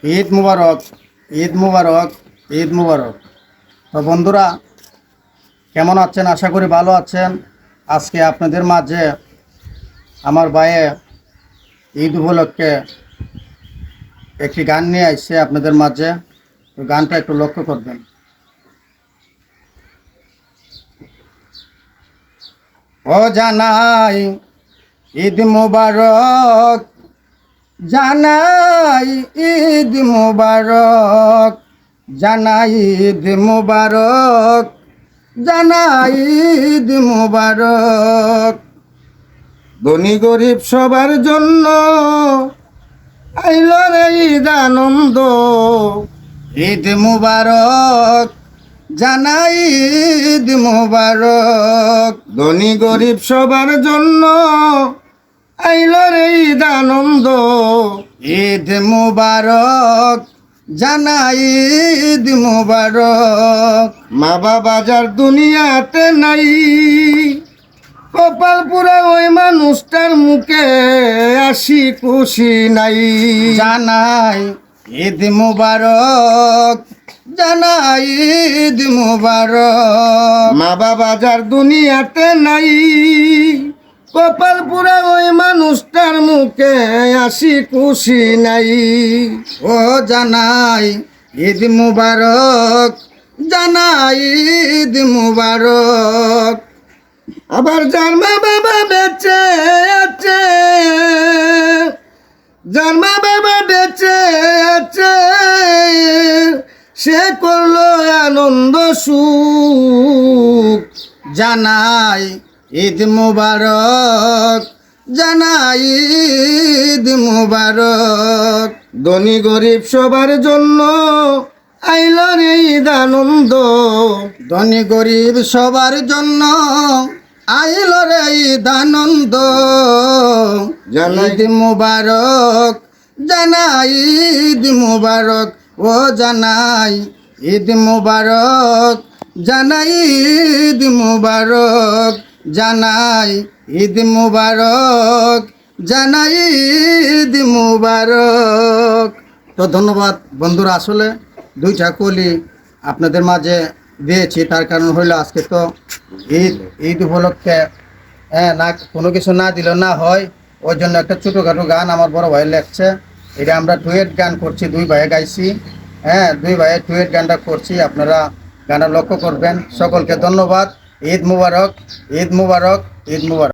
ঈদ মুবারক, ঈদ মুবারক, ঈদ মুবারক। তো বন্ধুরা, কেমন আছেন? আশা করি ভালো আছেন। আজকে আপনাদের মাঝে আমার ভাইয়ে ঈদ উপলক্ষে একটি গান নিয়ে আসছে আপনাদের মাঝে। তো গানটা একটু লক্ষ্য করবেন। ও জানাই ঈদ মুবারক, জানাই ঈদ মুবারক, জানাই ঈদ মুবারক, জানাই ঈদ মুবারক। ধনী গরিব সবার জন্য আইল রে ঈদ আনন্দ। ঈদ মুবারক, জানাই ঈদ মুবারক। ধনী গরিব সবার জন্য আইল রে ঈদ আনন্দ। ঈদ মুবারক, জানাই ঈদ মুবারক। মা বাবা যার দুনিয়াতে নাই, কপাল পুরা ওই মানুষটার মুখে আসি খুশি নাই। জানাই ঈদ মুবারক, জানাই ঈদ মুবারক। মা বাবা যার দুনিয়াতে নাই, কপাল পুরা ওই মানুষটার মুখে আসি খুশি নাই। ও জানাই ঈদ মুবারক, জানাই ঈদ মুবারক। আবার যার মা বাবা বেঁচে আছে, যার মা বাবা বেঁচে আছে, সে করলো আনন্দ সুখ। জানাই ঈদ মুবারক, জানাই ঈদ মুবারক। ধনী গরিব সবার জন্য আইল রে ঈদ আনন্দ। ধনী গরিব সবার জন্য আইল রে ঈদ আনন্দ। ঈদ মুবারক, জানাই ঈদ মুবারক। ও জানাই ঈদ মুবারক, জানাই ঈদ মুবারক, জানাই ঈদ মুবারক, জানাই ঈদ মুবারক। তো ধন্যবাদ বন্ধুরা। আসলে দুইটা কলি আপনাদের মাঝে দিয়েছি, তার কারণ হইলো আজকে তো ঈদ উপলক্ষে না কোনো কিছু না দিলে না হয়। ওই জন্য একটা ছোটোখাটো গান আমার বড় ভাই লেখছে। এটা আমরা ডুয়েট গান করছি, দুই ভাইয়ে গাইছি। দুই ভাইয়ে ডুয়েট গানটা করছি, আপনারা গানটা লক্ষ্য করবেন। সকলকে ধন্যবাদ। ঈদ মুবারক, ঈদ মুবারক, ঈদ মুবারক।